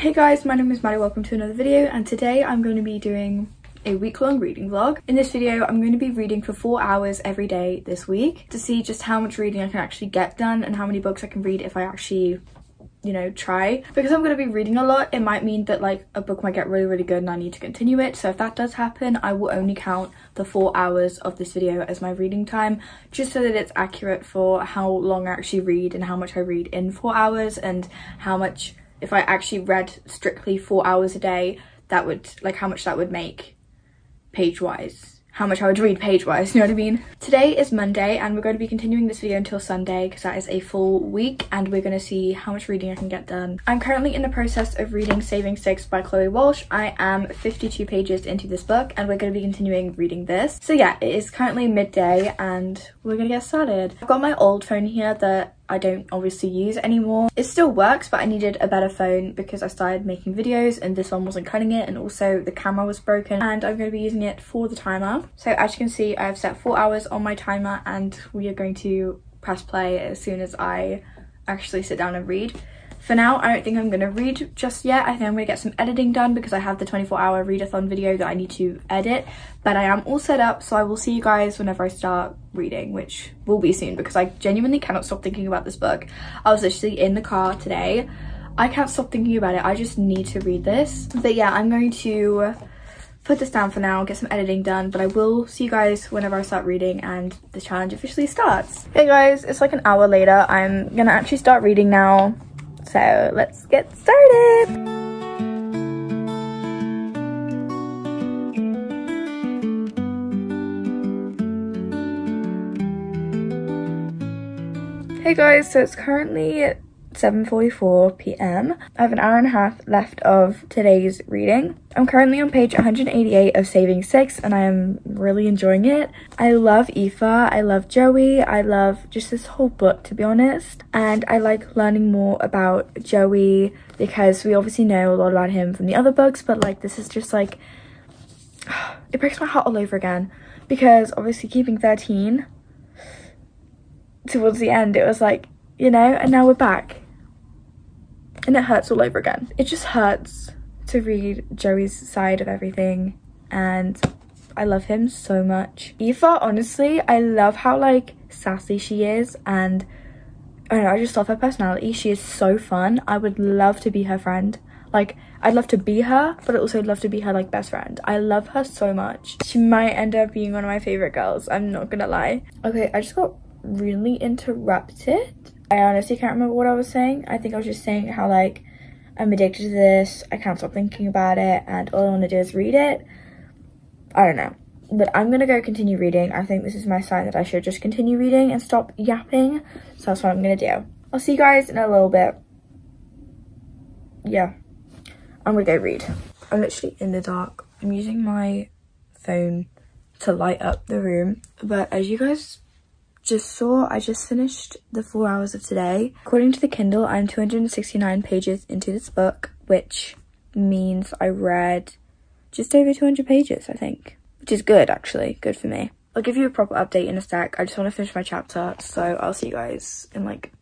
Hey guys, my name is Maddie, welcome to another video, and today I'm going to be doing a week-long reading vlog. In this video, I'm going to be reading for 4 hours every day this week to see just how much reading I can actually get done and how many books I can read if I actually, you know, try. Because I'm going to be reading a lot, it might mean that like a book might get really good and I need to continue it. So if that does happen, I will only count the 4 hours of this video as my reading time, just so that it's accurate for how long I actually read and how much I read in 4 hours, and how much, if I actually read strictly 4 hours a day, that would, like, how much that would make page-wise. How much I would read page-wise, you know what I mean? Today is Monday, and we're going to be continuing this video until Sunday, because that is a full week, and we're going to see how much reading I can get done. I'm currently in the process of reading Saving 6 by Chloe Walsh. I am 52 pages into this book, and we're going to be continuing reading this. So yeah, it is currently midday, and we're going to get started. I've got my old phone here that I don't obviously use anymore. It still works, but I needed a better phone because I started making videos and this one wasn't cutting it, and also the camera was broken, and I'm going to be using it for the timer. So as you can see, I've set 4 hours on my timer, and we are going to press play as soon as I actually sit down and read. For now, I don't think I'm going to read just yet. I think I'm going to get some editing done because I have the 24-hour readathon video that I need to edit. But I am all set up, so I will see you guys whenever I start reading, which will be soon, because I genuinely cannot stop thinking about this book. I was literally in the car today. I can't stop thinking about it. I just need to read this. But yeah, I'm going to put this down for now, get some editing done, but I will see you guys whenever I start reading and the challenge officially starts. Hey guys, it's like an hour later. I'm going to actually start reading now. So let's get started. Hey guys, so it's currently 7:44 p.m. I have an hour and a half left of today's reading. I'm currently on page 188 of Saving 6, and I am really enjoying it. I love Aoife, I love Joey, I love just this whole book, to be honest. And I like learning more about Joey because we obviously know a lot about him from the other books, but like this is just like, it breaks my heart all over again, because obviously keeping 13 towards the end, it was like, you know, and now we're back. And it hurts all over again. It just hurts to read Joey's side of everything, and I love him so much. Aoife, honestly, I love how like sassy she is, and I don't know, I just love her personality. She is so fun. I would love to be her friend. Like, I'd love to be her, but I'd also love to be her like best friend. I love her so much. She might end up being one of my favorite girls, I'm not gonna lie. Okay, I just got really interrupted. I honestly can't remember what I was saying. I think I was just saying how like I'm addicted to this, I can't stop thinking about it, and all I want to do is read it. I don't know, but I'm gonna go continue reading. I think this is my sign that I should just continue reading and stop yapping, so that's what I'm gonna do. I'll see you guys in a little bit. Yeah, I'm gonna go read. I'm literally in the dark. I'm using my phone to light up the room, but as you guys just saw, I just finished the 4 hours of today. According to the Kindle, I'm 269 pages into this book, which means I read just over 200 pages, I think, which is good, actually, good for me. I'll give you a proper update in a sec. I just want to finish my chapter, so I'll see you guys in like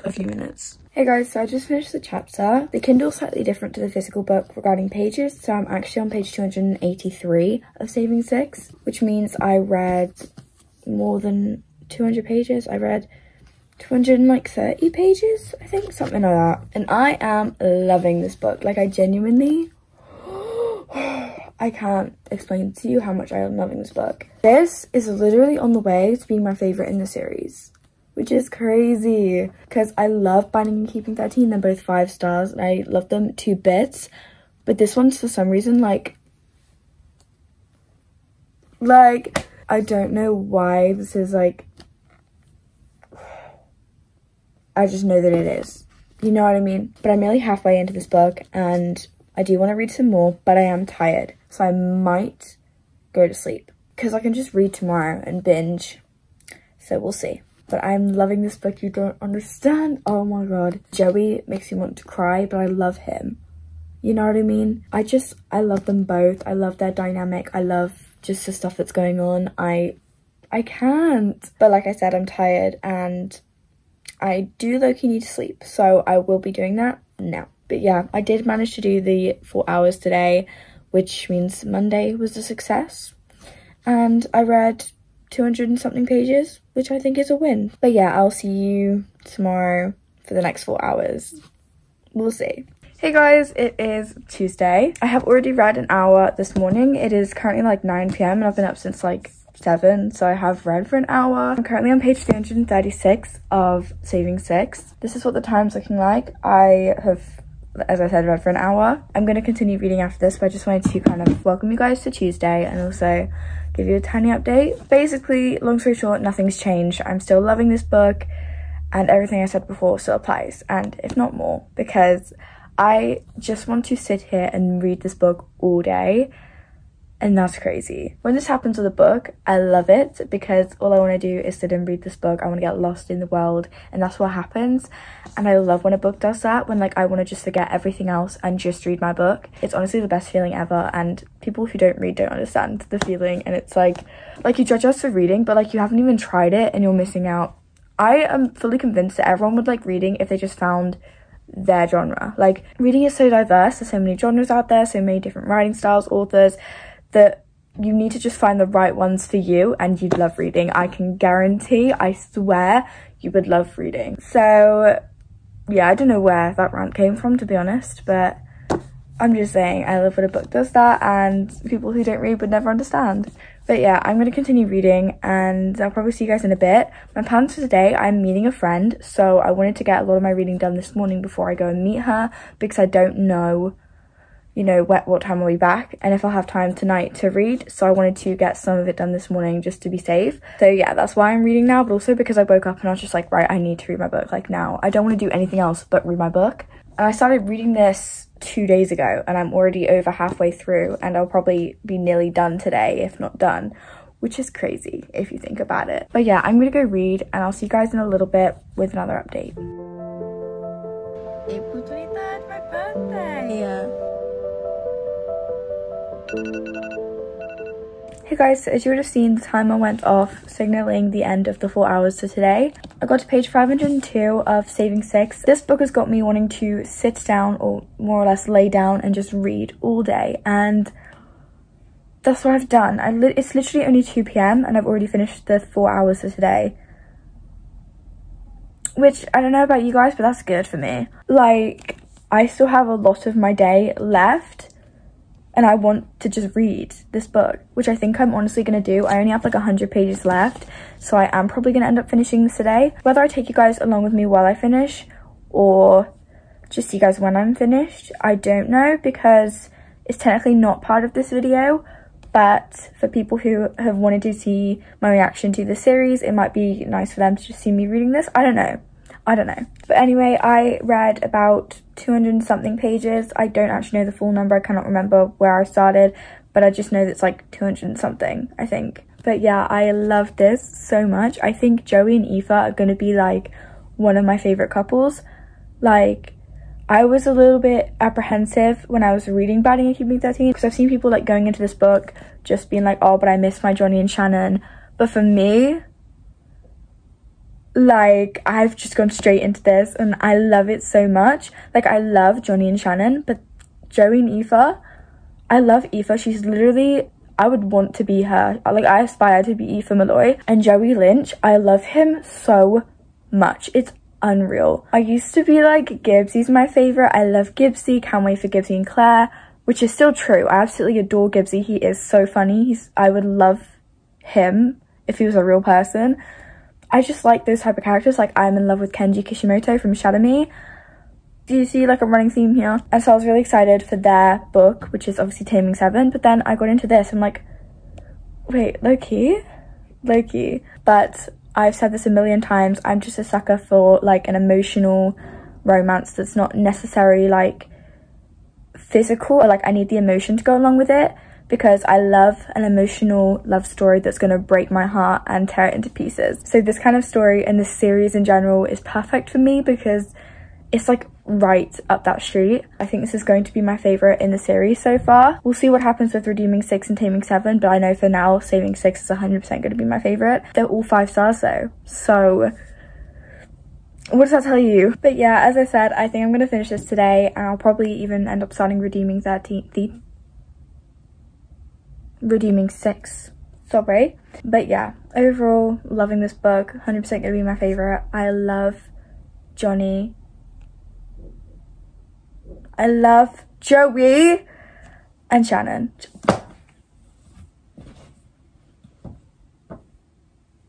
a few minutes. Hey guys, so I just finished the chapter. The Kindle's slightly different to the physical book regarding pages, so I'm actually on page 283 of Saving 6, which means I read more than 200 pages. I read 230 pages, I think, something like that. And I am loving this book. Like, I genuinely, I can't explain to you how much I am loving this book. This is literally on the way to being my favorite in the series, which is crazy because I love Binding and Keeping 13. They're both 5 stars and I love them to bits, but this one's for some reason like I don't know why this is like, I just know that it is, you know what I mean? But I'm nearly halfway into this book and I do want to read some more, but I am tired, so I might go to sleep because I can just read tomorrow and binge, so we'll see. But I'm loving this book, you don't understand. Oh my god, Joey makes me want to cry, but I love him, you know what I mean? I love them both. I love their dynamic. I love just the stuff that's going on. I can't, but like I said, I'm tired and I do low-key need to sleep, so I will be doing that now. But yeah, I did manage to do the 4 hours today, which means Monday was a success. And I read 200 and something pages, which I think is a win. But yeah, I'll see you tomorrow for the next 4 hours. We'll see. Hey guys, it is Tuesday. I have already read an hour this morning. It is currently like 9 p.m. and I've been up since like 7, so I have read for an hour. I'm currently on page 336 of Saving 6. This is what the time's looking like. I have, as I said, read for an hour. I'm going to continue reading after this, but I just wanted to kind of welcome you guys to Tuesday and also give you a tiny update. Basically, long story short, nothing's changed. I'm still loving this book and everything I said before still applies, and if not more, because I just want to sit here and read this book all day, and that's crazy. When this happens with a book, I love it because all I want to do is sit and read this book. I want to get lost in the world, and that's what happens. And I love when a book does that, when like I want to just forget everything else and just read my book. It's honestly the best feeling ever, and people who don't read don't understand the feeling. And it's like you judge us for reading, but like you haven't even tried it and you're missing out. I am fully convinced that everyone would like reading if they just found their genre. Like, reading is so diverse, there's so many genres out there, so many different writing styles, authors, that you need to just find the right ones for you, and you'd love reading. I can guarantee, I swear, you would love reading. So yeah, I don't know where that rant came from, to be honest, but I'm just saying I love when a book does that, and people who don't read would never understand. But yeah, I'm going to continue reading, and I'll probably see you guys in a bit. My plans for today, I'm meeting a friend, so I wanted to get a lot of my reading done this morning before I go and meet her, because I don't know, you know, what time I'll be back and if I'll have time tonight to read. So I wanted to get some of it done this morning just to be safe. So yeah, that's why I'm reading now, but also because I woke up and I was just like, right, I need to read my book like now. I don't want to do anything else but read my book. And I started reading this 2 days ago, and I'm already over halfway through, and I'll probably be nearly done today, if not done, which is crazy if you think about it. But yeah, I'm gonna go read, and I'll see you guys in a little bit with another update. April 23rd, my birthday! Hey guys, so as you would have seen, the timer went off, signaling the end of the 4 hours to today. I got to page 502 of Saving 6. This book has got me wanting to sit down, or more or less lay down, and just read all day, and that's what I've done. It's literally only 2 p.m. and I've already finished the 4 hours of today. Which, I don't know about you guys, but that's good for me. Like, I still have a lot of my day left, and I want to just read this book, which I think I'm honestly going to do. I only have like 100 pages left, so I am probably going to end up finishing this today. Whether I take you guys along with me while I finish, or just see you guys when I'm finished, I don't know, because it's technically not part of this video. But for people who have wanted to see my reaction to the series, it might be nice for them to just see me reading this. I don't know. But anyway, I read about 200 and something pages. I don't actually know the full number. I cannot remember where I started, but I just know that it's like 200 and something, I think. But yeah, I love this so much. I think Joey and Aoife are going to be like one of my favorite couples. Like, I was a little bit apprehensive when I was reading Batting and Keeping 13, because I've seen people like going into this book just being like, oh, but I miss my Johnny and Shannon. But for me, like, I've just gone straight into this and I love it so much. Like, I love Johnny and Shannon, but Joey and Aoife, I love Aoife. She's literally, I would want to be her. Like, I aspire to be Aoife Malloy. And Joey Lynch, I love him so much. It's unreal. I used to be like, Gibbsy's my favorite. I love Gibbsy. Can't wait for Gibbsy and Claire, which is still true. I absolutely adore Gibbsy. He is so funny. I would love him if he was a real person. I just like those type of characters. Like, I'm in love with Kenji Kishimoto from Shadow Me. Do you see like a running theme here? And so I was really excited for their book, which is obviously Taming 7, but then I got into this. I'm like, wait, lowkey? But I've said this a million times, I'm just a sucker for like an emotional romance that's not necessarily like physical, or like I need the emotion to go along with it, because I love an emotional love story that's going to break my heart and tear it into pieces. So this kind of story and this series in general is perfect for me, because it's like right up that street. I think this is going to be my favorite in the series so far. We'll see what happens with Redeeming 6 and Taming 7, but I know for now Saving 6 is 100% going to be my favorite. They're all 5 stars though, so what does that tell you? But yeah, as I said, I think I'm gonna finish this today, and I'll probably even end up starting Redeeming 6, sorry. But yeah, overall, loving this book, 100% gonna be my favorite. I love Johnny. I love Joey and Shannon.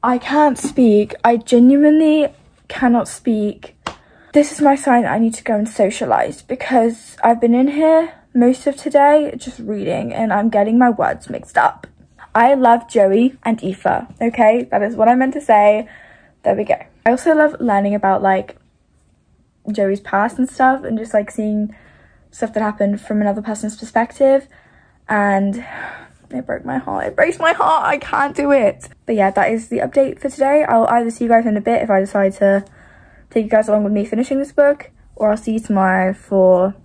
I can't speak. I genuinely cannot speak. This is my sign that I need to go and socialise, because I've been in here most of today just reading and I'm getting my words mixed up. I love Joey and Aoife, okay? That is what I meant to say. There we go. I also love learning about like Joey's past and stuff, and just like seeing stuff that happened from another person's perspective, and it broke my heart. It breaks my heart. I can't do it. But yeah, that is the update for today. I'll either see you guys in a bit if I decide to take you guys along with me finishing this book, or I'll see you tomorrow for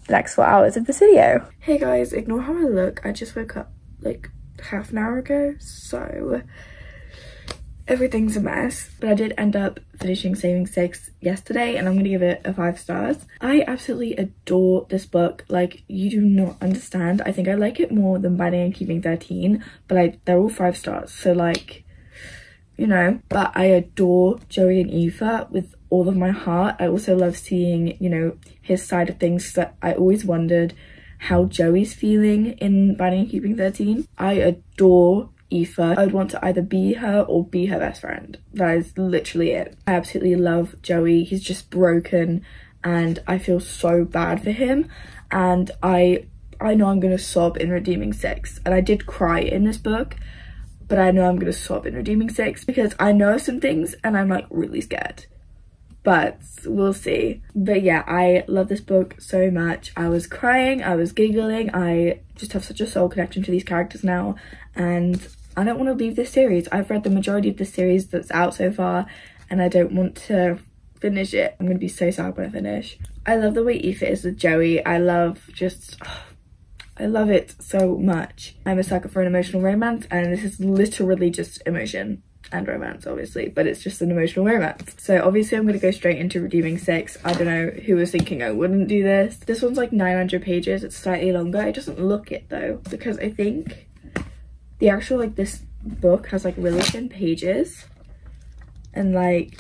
the next 4 hours of this video. Hey guys, ignore how I look. I just woke up like half an hour ago, so everything's a mess. But I did end up finishing Saving 6 yesterday, and I'm gonna give it a 5 stars. I absolutely adore this book. Like, you do not understand. I think I like it more than Binding and Keeping 13, but they're all 5 stars, so like, you know. But I adore Joey and Aoife with all of my heart. I also love seeing, you know, his side of things, that I always wondered how Joey's feeling in Binding and Keeping 13. I adore Aoife. I would want to either be her or be her best friend. That is literally it. I absolutely love Joey. He's just broken and I feel so bad for him, and I know I'm gonna sob in Redeeming 6, and I did cry in this book, but I know I'm gonna sob in Redeeming 6 because I know some things and I'm like really scared, but we'll see. But yeah, I love this book so much. I was crying, I was giggling. I just have such a soul connection to these characters now, and I don't want to leave this series. I've read the majority of the series that's out so far, and I don't want to finish it. I'm gonna be so sad when I finish. I love the way Aoife is with Joey. I love it so much. I'm a sucker for an emotional romance, and this is literally just emotion and romance, obviously, but it's just an emotional romance. So obviously I'm gonna go straight into Redeeming 6. I don't know who was thinking I wouldn't do this. This one's like 900 pages. It's slightly longer. It doesn't look it though, because I think the actual, like, this book has like really thin pages, and like,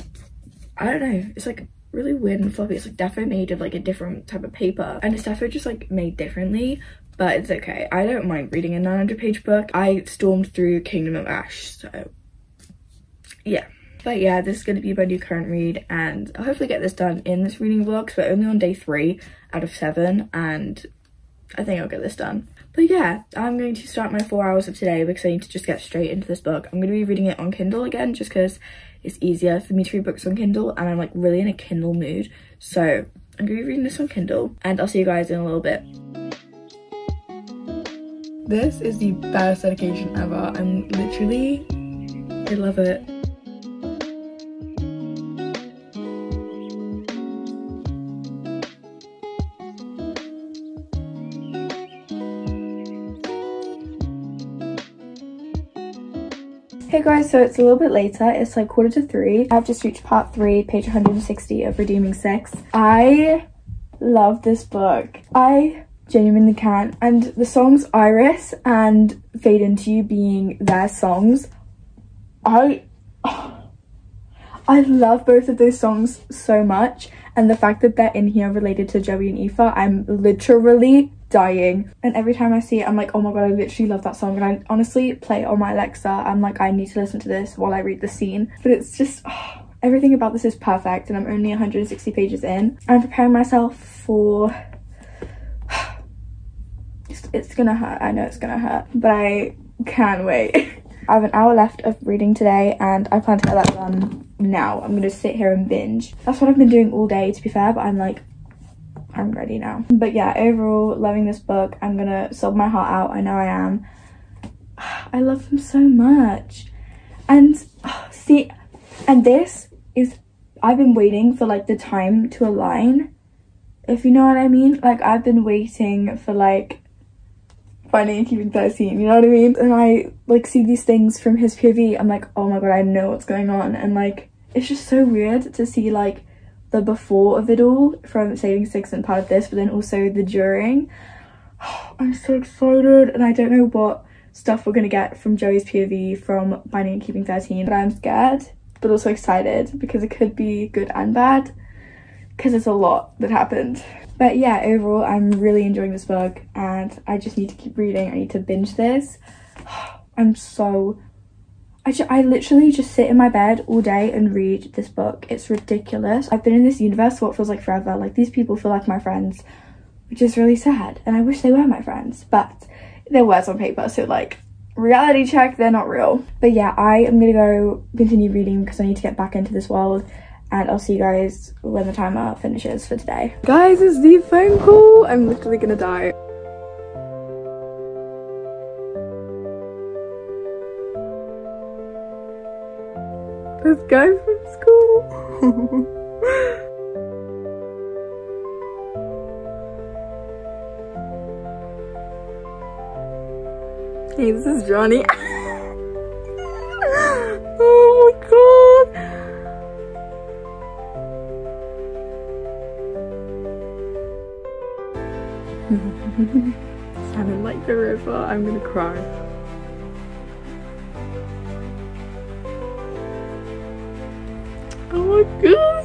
I don't know, it's like really weird and fluffy. It's like defo made of like a different type of paper, and it's defo just like made differently, but it's okay. I don't mind reading a 900 page book. I stormed through Kingdom of Ash, so yeah. But yeah, this is going to be my new current read, and I'll hopefully get this done in this reading vlog. So we're only on day 3 out of 7, and I think I'll get this done. But yeah, I'm going to start my 4 hours of today because I need to just get straight into this book. I'm going to be reading it on Kindle again, just because it's easier for me to read books on Kindle, and I'm like really in a Kindle mood. So I'm going to be reading this on Kindle, and I'll see you guys in a little bit. This is the best dedication ever. I'm literally, I love it. Hey guys, so it's a little bit later. It's like 2:45. I've just reached part 3, page 160 of Redeeming 6. I love this book. I genuinely can't. And the songs Iris and Fade Into You being their songs, I love both of those songs so much. And the fact that they're in here related to Joey and Aoife, I'm literally dying. And every time I see it, I'm like, oh my god, I literally love that song. And I honestly play it on my Alexa. I'm like, I need to listen to this while I read the scene. But it's just, everything about this is perfect, and I'm only 160 pages in. I'm preparing myself for, it's gonna hurt. I know it's gonna hurt, but I can't wait. I have an hour left of reading today, and I plan to get that done now. I'm gonna sit here and binge. That's what I've been doing all day, to be fair, but I'm like, I'm ready now. But yeah, overall, loving this book. I'm gonna sob my heart out. I know I am. I love them so much. And see, and this is, I've been waiting for like the time to align, if you know what I mean. Like, I've been waiting for like Binding and Keeping 13, you know what I mean? And I like see these things from his POV. I'm like, oh my god, I know what's going on. And like, it's just so weird to see like the before of it all from Saving Six and part of this, but then also the during. I'm so excited, and I don't know what stuff we're gonna get from Joey's POV from Binding and Keeping 13, but I'm scared but also excited because it could be good and bad because it's a lot that happened. But yeah, overall I'm really enjoying this book and I just need to keep reading. I need to binge this. I literally just sit in my bed all day and read this book. It's ridiculous. I've been in this universe for what feels like forever. Like, these people feel like my friends, which is really sad, and I wish they were my friends, but they're words on paper, so like, reality check, they're not real. But yeah, I am gonna go continue reading because I need to get back into this world, and I'll see you guys when the timer finishes for today. Guys, it's the phone call. I'm literally gonna die. This guy from school. Hey, this is Johnny. Oh my god. Sounding like the river. I'm gonna cry. Oh my god.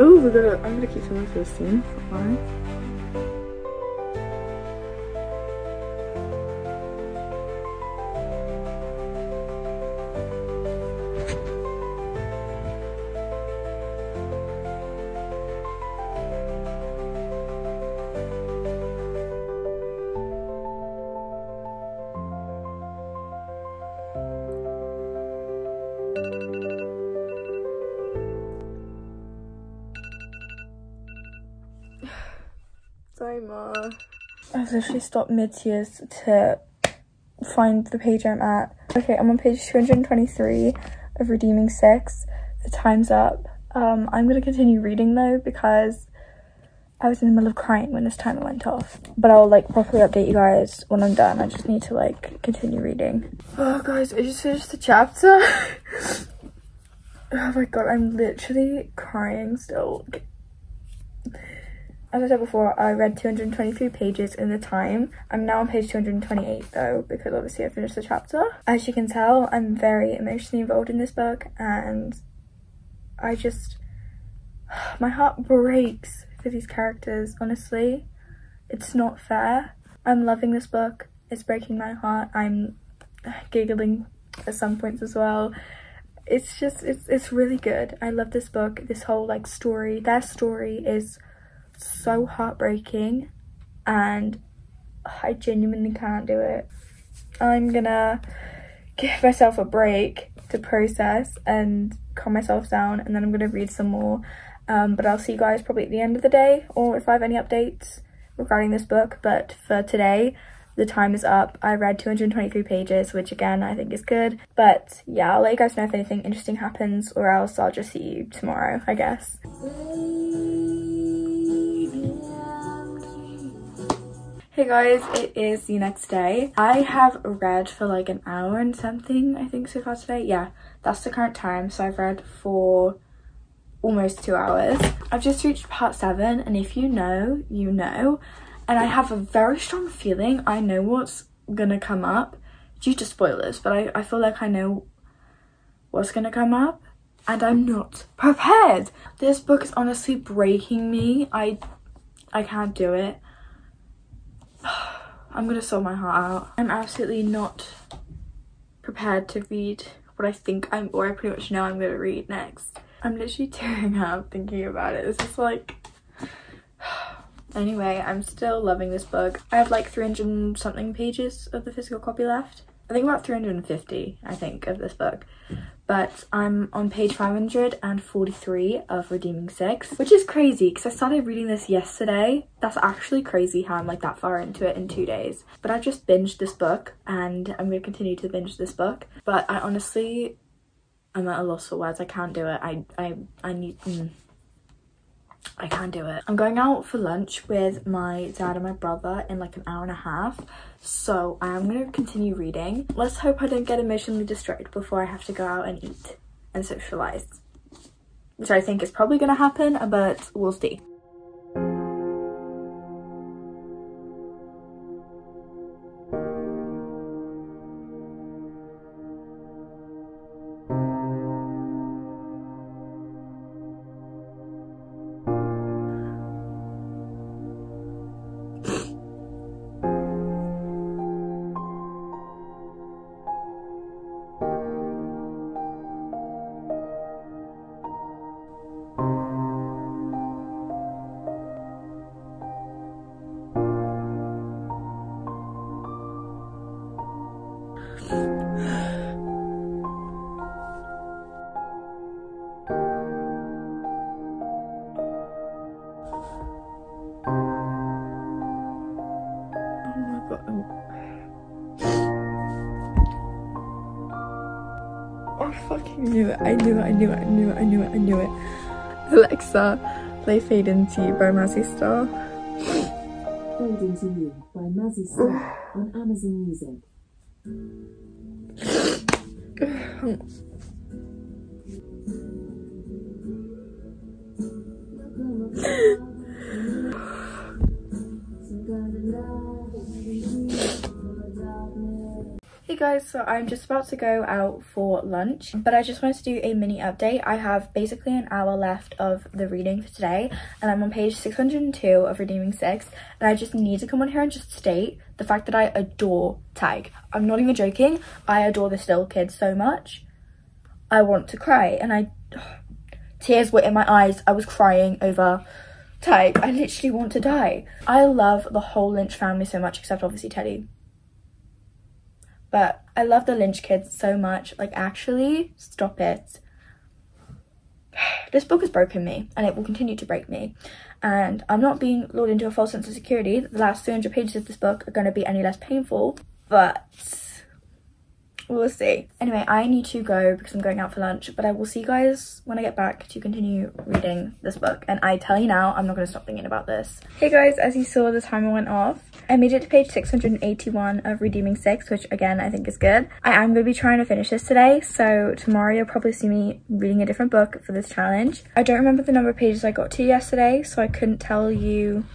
Oh, I'm gonna keep someone for the scene. Why? I've literally stopped mid-tears to find the page I'm at. Okay, I'm on page 223 of Redeeming 6. The time's up. I'm gonna continue reading though because I was in the middle of crying when this timer went off. But I'll like properly update you guys when I'm done. I just need to like continue reading. Oh guys, I just finished the chapter. Oh my god, I'm literally crying still. As I said before, I read 223 pages in the time. I'm now on page 228 though, because obviously I finished the chapter. As you can tell, I'm very emotionally involved in this book, and I just, my heart breaks for these characters, honestly. It's not fair. I'm loving this book. It's breaking my heart. I'm giggling at some points as well. It's just, it's really good. I love this book. This whole like story, their story is so heartbreaking, and I genuinely can't do it. I'm gonna give myself a break to process and calm myself down, and then I'm gonna read some more, but I'll see you guys probably at the end of the day, or if I have any updates regarding this book. But for today, the time is up. I read 223 pages, which again I think is good. But yeah, I'll let you guys know if anything interesting happens, or else I'll just see you tomorrow, I guess. Hey guys, it is the next day. I have read for like an hour and something, I think, so far today. Yeah, that's the current time. So I've read for almost 2 hours. I've just reached part 7, and if you know, you know. And I have a very strong feeling I know what's gonna come up due to spoilers, but I feel like I know what's gonna come up, and I'm not prepared. This book is honestly breaking me. I can't do it. I'm gonna sort my heart out. I'm absolutely not prepared to read what I think or I pretty much know I'm gonna read next. I'm literally tearing up thinking about it. This is like, anyway, I'm still loving this book. I have like 300 and something pages of the physical copy left. I think about 350, I think, of this book. But I'm on page 543 of Redeeming 6, which is crazy because I started reading this yesterday. That's actually crazy how I'm like that far into it in 2 days. But I just binged this book, and I'm going to continue to binge this book. But I honestly, I'm at a loss for words. I can't do it. I can't do it. I'm going out for lunch with my dad and my brother in like an hour and a half. So I am going to continue reading. Let's hope I don't get emotionally distracted before I have to go out and eat and socialise. which I think is probably going to happen, but we'll see. I fucking knew it. I knew it. Alexa, play Fade Into You by Mazzy Star. Fade Into You by Mazzy Star on Amazon Music. Hey guys, so I'm just about to go out for lunch, but I just wanted to do a mini update. I have basically an hour left of the reading for today, and I'm on page 602 of Redeeming 6, and I just need to come on here and just state the fact that I adore Tag. I'm not even joking. I adore this little kid so much. I want to cry, and tears were in my eyes. I was crying over Tag. I literally want to die. I love the whole Lynch family so much, except obviously Teddy. But I love the Lynch kids so much. Like, actually, stop it. This book has broken me, and it will continue to break me. And I'm not being lured into a false sense of security that the last 300 pages of this book are going to be any less painful. But we'll see. Anyway, I need to go because I'm going out for lunch. But I will see you guys when I get back to continue reading this book. And I tell you now, I'm not going to stop thinking about this. Hey guys, as you saw, the timer went off. I made it to page 681 of Redeeming 6, which again, I think is good. I am going to be trying to finish this today, so tomorrow you'll probably see me reading a different book for this challenge. I don't remember the number of pages I got to yesterday, so I couldn't tell you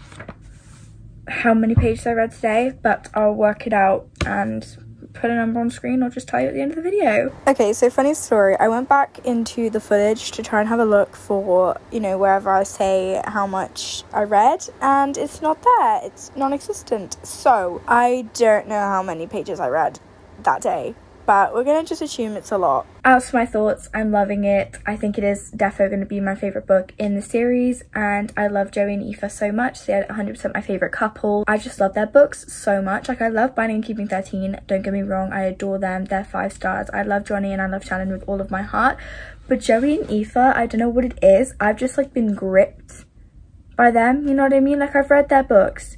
how many pages I read today, but I'll work it out and put a number on screen or just tell you at the end of the video. Okay, so funny story, I went back into the footage to try and have a look for, you know, wherever I say how much I read, and it's not there. It's non-existent. So I don't know how many pages I read that day, but we're gonna just assume it's a lot. As for my thoughts, I'm loving it. I think it is definitely going to be my favourite book in the series, and I love Joey and Aoife so much. They're 100% my favourite couple. I just love their books so much. Like, I love Binding and Keeping 13, don't get me wrong, I adore them. They're 5 stars. I love Johnny and I love Shannon with all of my heart, but Joey and Aoife, I don't know what it is. I've just like been gripped by them, you know what I mean? Like, I've read their books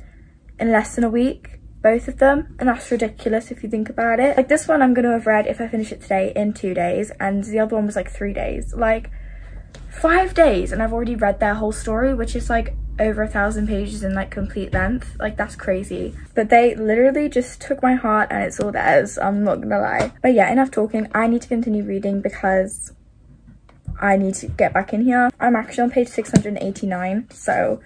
in less than a week, both of them, and that's ridiculous if you think about it. Like, this one I'm gonna have read, if I finish it today, in 2 days, and the other one was like 3 days. Like, 5 days, and I've already read their whole story, which is like over 1,000 pages in like complete length. Like, that's crazy. But they literally just took my heart, and it's all theirs, I'm not gonna lie. But yeah, enough talking. I need to continue reading because I need to get back in here. I'm actually on page 689, so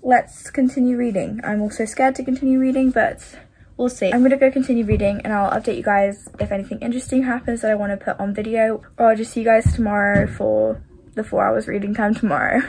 let's continue reading. I'm also scared to continue reading, but we'll see. I'm gonna go continue reading, and I'll update you guys if anything interesting happens that I want to put on video, or I'll just see you guys tomorrow for the 4 hours reading time tomorrow.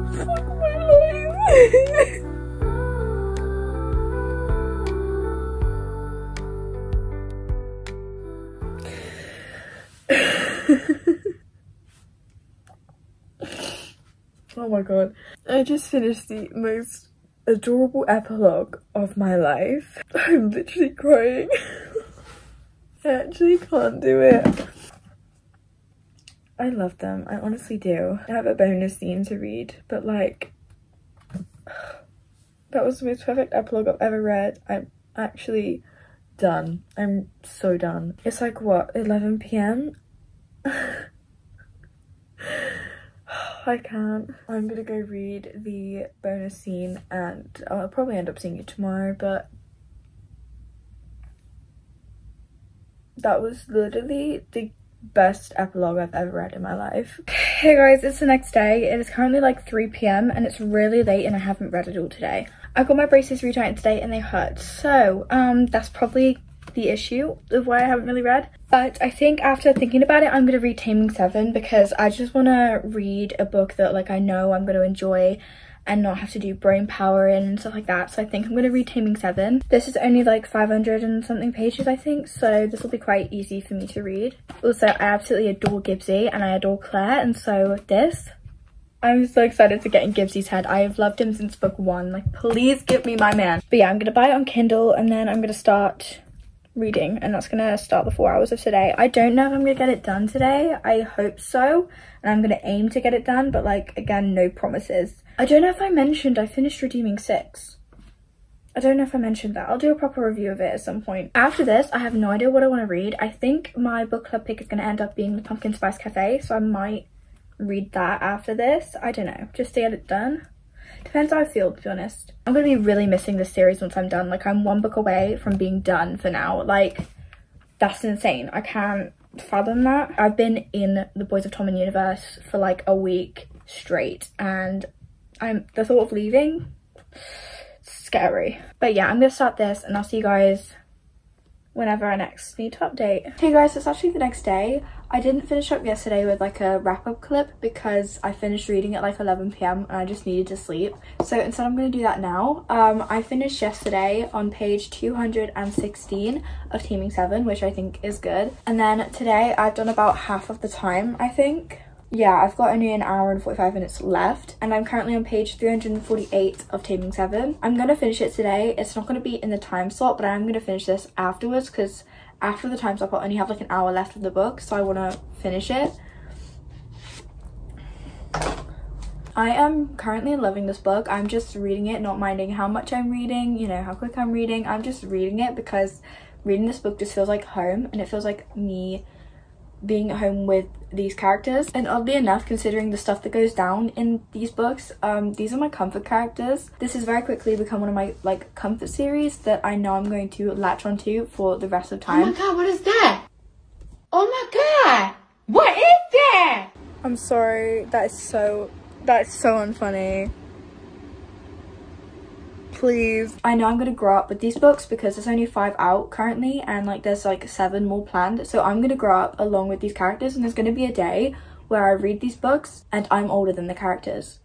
Fuck my life. my god. I just finished the most adorable epilogue of my life. I'm literally crying. I actually can't do it. I love them. I honestly do. I have a bonus scene to read, but like, that was the most perfect epilogue I've ever read. I'm actually done. I'm so done. It's like, what, 11 p.m? I can't. I'm gonna go read the bonus scene and I'll probably end up seeing it tomorrow, but that was literally the best epilogue I've ever read in my life. Hey guys, it's the next day. It is currently like 3 p.m. and it's really late and I haven't read it all today. I got my braces retightened today and they hurt, so that's probably the issue of why I haven't really read. But I think after thinking about it, I'm gonna read Taming 7 because I just want to read a book that like I know I'm gonna enjoy and not have to do brain power in and stuff like that. So I think I'm gonna read Taming 7. This is only like 500 and something pages, I think, so this will be quite easy for me to read. Also, I absolutely adore Gibbsy and I adore Claire, and so this, I'm so excited to get in Gibbsy's head. I have loved him since book 1. Like, please give me my man. But yeah, I'm gonna buy it on Kindle and then I'm gonna start reading, and that's gonna start the 4 hours of today. I don't know if I'm gonna get it done today. I hope so, and I'm gonna aim to get it done, but like, again, no promises. I don't know if I mentioned I finished Redeeming 6. I don't know if I mentioned that. I'll do a proper review of it at some point. After this, I have no idea what I want to read. I think my book club pick is going to end up being the Pumpkin Spice Cafe, so I might read that after this. I don't know, just to get it done. Depends how I feel, to be honest. I'm going to be really missing this series once I'm done. Like, I'm 1 book away from being done for now. Like, that's insane. I can't fathom that. I've been in the Boys of Tommen universe for like a week straight, and the thought of leaving, scary. But yeah, I'm gonna start this and I'll see you guys whenever I next need to update. Hey guys, it's actually the next day. I didn't finish up yesterday with like a wrap-up clip because I finished reading at like 11 p.m. and I just needed to sleep. So instead I'm gonna do that now. I finished yesterday on page 216 of Taming 7, which I think is good. And then today I've done about half of the time, I think. Yeah, I've got only an hour and 45 minutes left, and I'm currently on page 348 of Taming 7. I'm gonna finish it today. It's not gonna be in the time slot, but I am gonna finish this afterwards because after the time slot I'll only have like an hour left of the book, so I want to finish it. I am currently loving this book. I'm just reading it, not minding how much I'm reading, you know, how quick I'm reading. I'm just reading it because reading this book just feels like home, and it feels like me being at home with these characters. And oddly enough, considering the stuff that goes down in these books, these are my comfort characters. This has very quickly become one of my like comfort series that I know I'm going to latch onto for the rest of time. Oh my god, what is that? Oh my god, what is that? I'm sorry, that is so unfunny. Please. I know I'm gonna grow up with these books because there's only 5 out currently, and like there's like 7 more planned, so I'm gonna grow up along with these characters, and there's gonna be a day where I read these books and I'm older than the characters,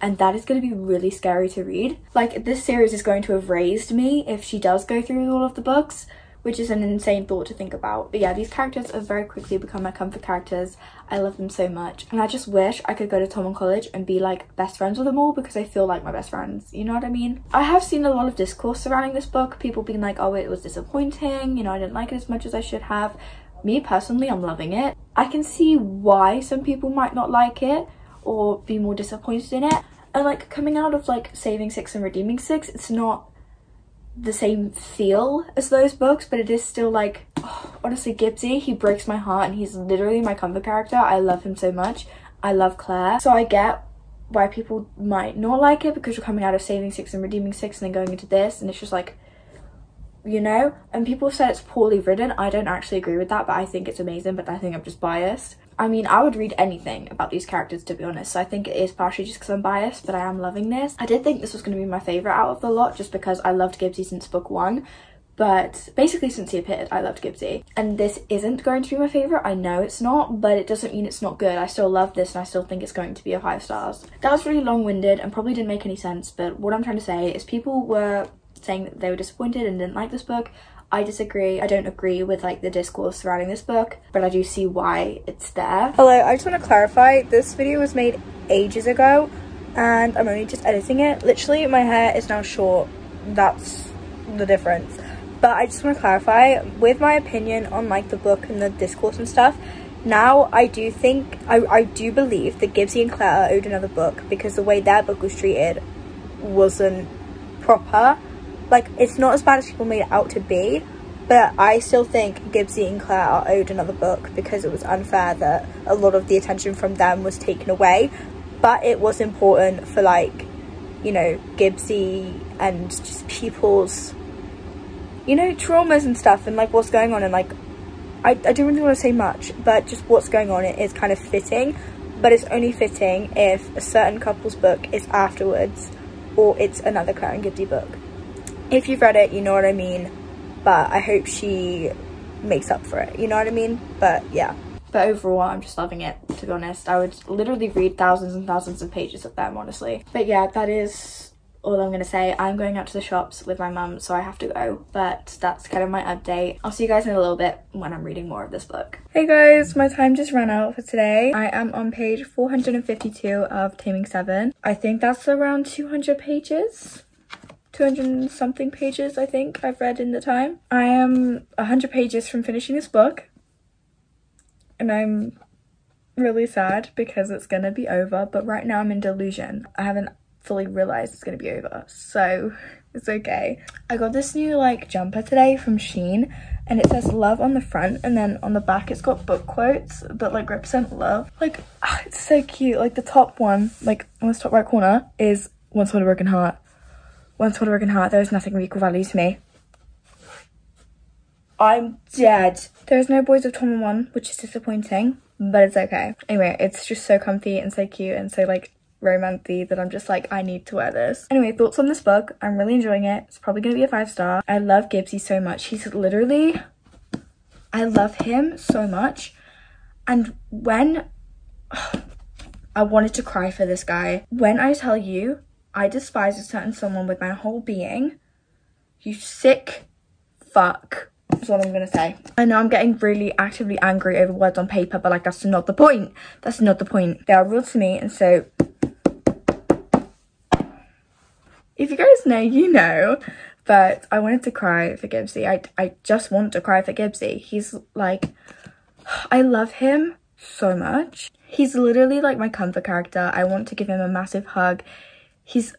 and that is gonna be really scary to read. Like, this series is going to have raised me if she does go through all of the books, which is an insane thought to think about. But yeah, these characters have very quickly become my comfort characters. I love them so much, and I just wish I could go to Tommen College and be like best friends with them all because I feel like my best friends, you know what I mean? I have seen a lot of discourse surrounding this book, people being like, oh, it was disappointing, you know, I didn't like it as much as I should have. Me personally, I'm loving it. I can see why some people might not like it or be more disappointed in it, and like coming out of like Saving 6 and Redeeming 6, it's not the same feel as those books, but it is still like, oh, honestly, Gibbsy, he breaks my heart and he's literally my comfort character. I love him so much. I love Claire, so I get why people might not like it because you're coming out of Saving 6 and Redeeming 6 and then going into this, and it's just like, you know, and people said it's poorly written. I don't actually agree with that, but I think it's amazing, but I think I'm just biased. I mean, I would read anything about these characters, to be honest, so I think it is partially just because I'm biased, but I am loving this. I did think this was going to be my favourite out of the lot just because I loved Gibbsy since book 1, but basically since he appeared, I loved Gibbsy. And this isn't going to be my favourite, I know it's not, but it doesn't mean it's not good. I still love this and I still think it's going to be a 5 stars. That was really long-winded and probably didn't make any sense, but what I'm trying to say is people were saying that they were disappointed and didn't like this book. I disagree. I don't agree with like the discourse surrounding this book, but I do see why it's there. Hello, I just want to clarify, this video was made ages ago. and I'm only just editing it. Literally my hair is now short, that's the difference. But I just want to clarify with my opinion on like the book and the discourse and stuff. Now I do think I do believe that Gibbsy and Claire are owed another book, because the way their book was treated wasn't proper. Like, it's not as bad as people made it out to be, but I still think Gibbsy and Claire are owed another book, because it was unfair that a lot of the attention from them was taken away. But it was important for, like, you know, Gibbsy and just people's, you know, traumas and stuff, and like what's going on, and like I don't really want to say much, but just what's going on, it is kind of fitting. But it's only fitting if a certain couple's book is afterwards, or it's another Claire and Gibbsy book. If you've read it, you know what I mean, but I hope she makes up for it, you know what I mean? But yeah. But overall, I'm just loving it, to be honest. I would literally read thousands and thousands of pages of them, honestly. But yeah, that is all I'm gonna say. I'm going out to the shops with my mum, so I have to go, but that's kind of my update. I'll see you guys in a little bit when I'm reading more of this book. Hey guys, my time just ran out for today. I am on page 452 of Taming 7. I think that's around 200 pages. 200 something pages I think I've read in the time. I am 100 pages from finishing this book, and I'm really sad because it's gonna be over, but right now I'm in delusion. I haven't fully realized it's gonna be over, so it's okay. I got this new like jumper today from Shein, and it says love on the front, and then on the back it's got book quotes that like represent love. Like, it's so cute. Like the top one, like on the top right corner, is once had a broken heart. Once had a broken heart, there is nothing of equal value to me. I'm dead. There's no boys of tommen one, which is disappointing, but it's okay. Anyway, it's just so comfy and so cute and so like romantic that I'm just like, I need to wear this. Anyway, thoughts on this book. I'm really enjoying it. It's probably gonna be a 5-star. I love Gibbsy so much. He's literally, I love him so much. And when, I wanted to cry for this guy. When I tell you, I despise a certain someone with my whole being. You sick fuck. That's what I'm gonna say. I know I'm getting really actively angry over words on paper, but like, that's not the point. That's not the point. They are real to me, and so if you guys know, you know. But I wanted to cry for Gibbsy. I just want to cry for Gibbsy. He's like, I love him so much. He's literally like my comfort character. I want to give him a massive hug. He's,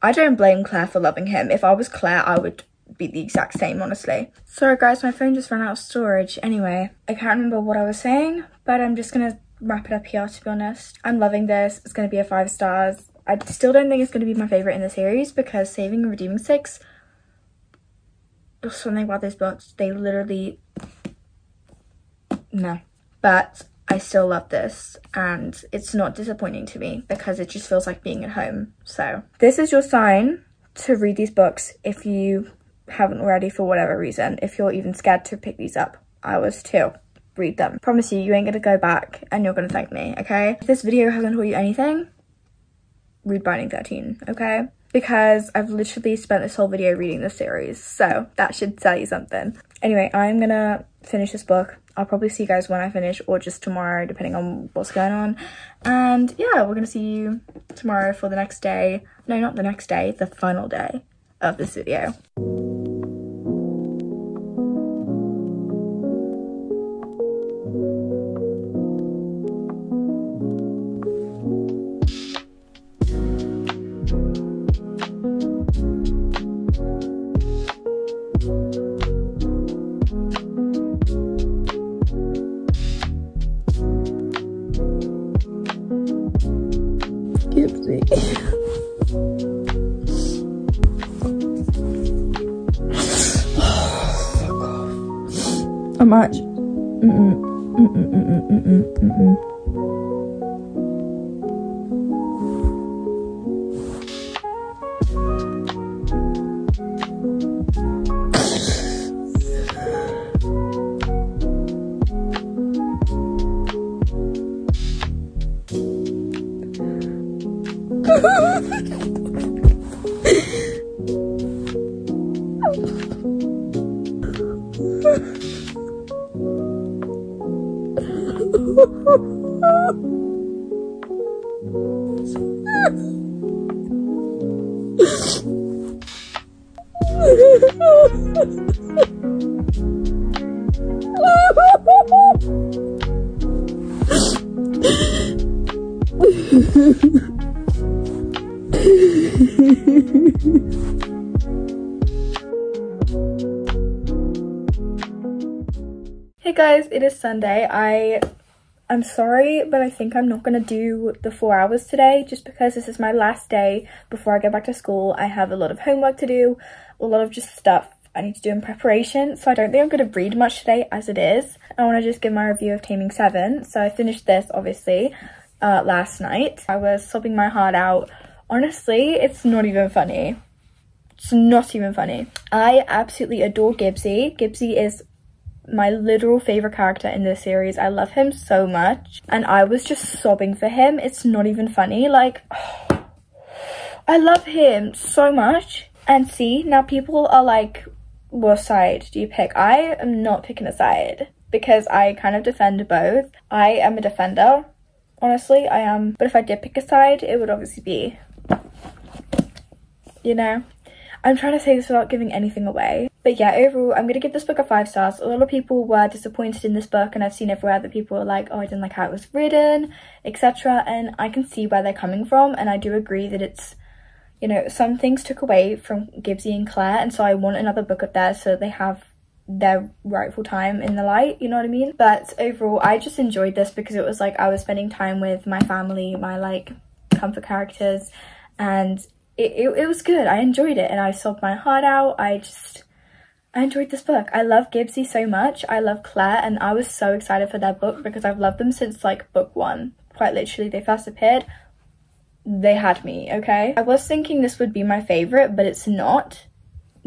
I don't blame Claire for loving him. If I was Claire, I would be the exact same, honestly. Sorry guys, my phone just ran out of storage. Anyway, I can't remember what I was saying, but I'm just gonna wrap it up here, to be honest. I'm loving this. It's gonna be a 5 stars. I still don't think it's gonna be my favorite in the series, because Saving and Redeeming 6, there's something about those books, they literally, no. But I still love this, and it's not disappointing to me because it just feels like being at home. So this is your sign to read these books if you haven't already, for whatever reason. If you're even scared to pick these up, I was too. Read them. Promise you, you ain't gonna go back and you're gonna thank me, okay? If this video hasn't taught you anything, read Binding 13, okay? Because I've literally spent this whole video reading this series, so that should tell you something. Anyway, I'm gonna finish this book. I'll probably see you guys when I finish, or just tomorrow, depending on what's going on. And yeah, we're gonna see you tomorrow for the next day. No, not the next day, the final day of this video. How much? Hey guys, it is Sunday. I'm sorry, but I think I'm not gonna do the 4 hours today just because this is my last day before I go back to school. I have a lot of homework to do, a lot of just stuff I need to do in preparation, so I don't think I'm gonna read much today as it is. I want to just give my review of Taming 7. So I finished this obviously last night. I was sobbing my heart out. Honestly, it's not even funny. It's not even funny. I absolutely adore Gibbsy. Gibbsy is my literal favorite character in this series. I love him so much and I was just sobbing for him. It's not even funny. Like, oh, I love him so much. And see, now people are like, what side do you pick? I am not picking a side because I kind of defend both. I am a defender, honestly, I am. But if I did pick a side, it would obviously be, you know, I'm trying to say this without giving anything away. But yeah, overall, I'm going to give this book a 5 stars. A lot of people were disappointed in this book, and I've seen everywhere that people were like, oh, I didn't like how it was written, etc. And I can see where they're coming from, and I do agree that it's, you know, some things took away from Gibbsy and Claire, and so I want another book of theirs so they have their rightful time in the light, you know what I mean? But overall, I just enjoyed this because it was like I was spending time with my family, my like comfort characters, and it was good. I enjoyed it and I sobbed my heart out. I enjoyed this book. I love Gibbsy so much. I love Claire, and I was so excited for their book because I've loved them since like book 1. Quite literally, they first appeared. They had me, okay? I was thinking this would be my favourite, but it's not.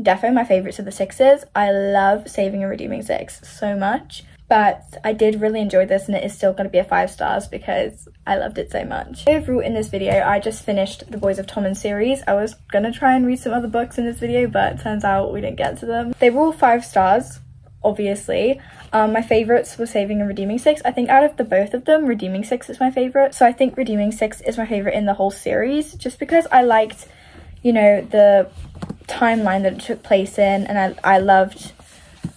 Definitely my favourites are the 6s. I love Saving and Redeeming 6 so much. But I did really enjoy this, and it is still going to be a 5 stars because I loved it so much. Overall, in this video, I just finished the Boys of Tommen series. I was going to try and read some other books in this video, but turns out we didn't get to them. They were all 5 stars, obviously. My favourites were Saving and Redeeming 6. I think out of the both of them, Redeeming 6 is my favourite. So I think Redeeming 6 is my favourite in the whole series, just because I liked, you know, the timeline that it took place in, and I loved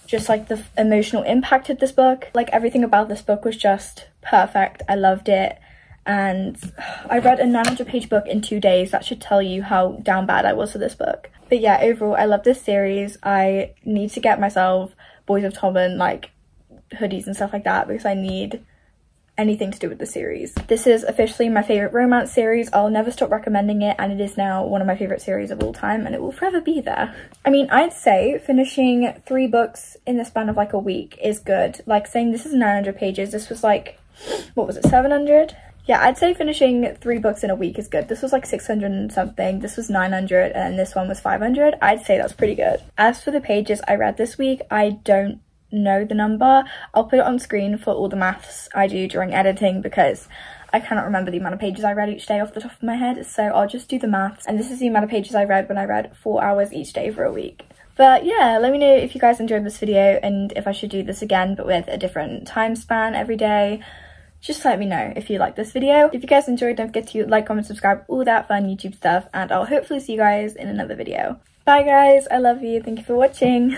just like the emotional impact of this book. Like everything about this book was just perfect. I loved it, and I read a 900-page book in 2 days. That should tell you how down bad I was for this book. But yeah, overall, I love this series. I need to get myself Boys of Tommen like hoodies and stuff like that because I need anything to do with the series. This is officially my favorite romance series. I'll never stop recommending it, and it is now one of my favorite series of all time, and it will forever be there. I mean, I'd say finishing 3 books in the span of like a week is good. Like saying this is 900 pages, this was like, what was it, 700? Yeah, I'd say finishing 3 books in a week is good. This was like 600 and something, this was 900, and this one was 500. I'd say that's pretty good. As for the pages I read this week, I don't know the number. I'll put it on screen for all the maths I do during editing because I cannot remember the amount of pages I read each day off the top of my head, so I'll just do the maths. And this is the amount of pages I read when I read 4 hours each day for a week. But yeah, let me know if you guys enjoyed this video and if I should do this again but with a different time span every day. Just let me know if you like this video. If you guys enjoyed, don't forget to like, comment, subscribe, all that fun YouTube stuff, and I'll hopefully see you guys in another video. Bye guys, I love you, thank you for watching.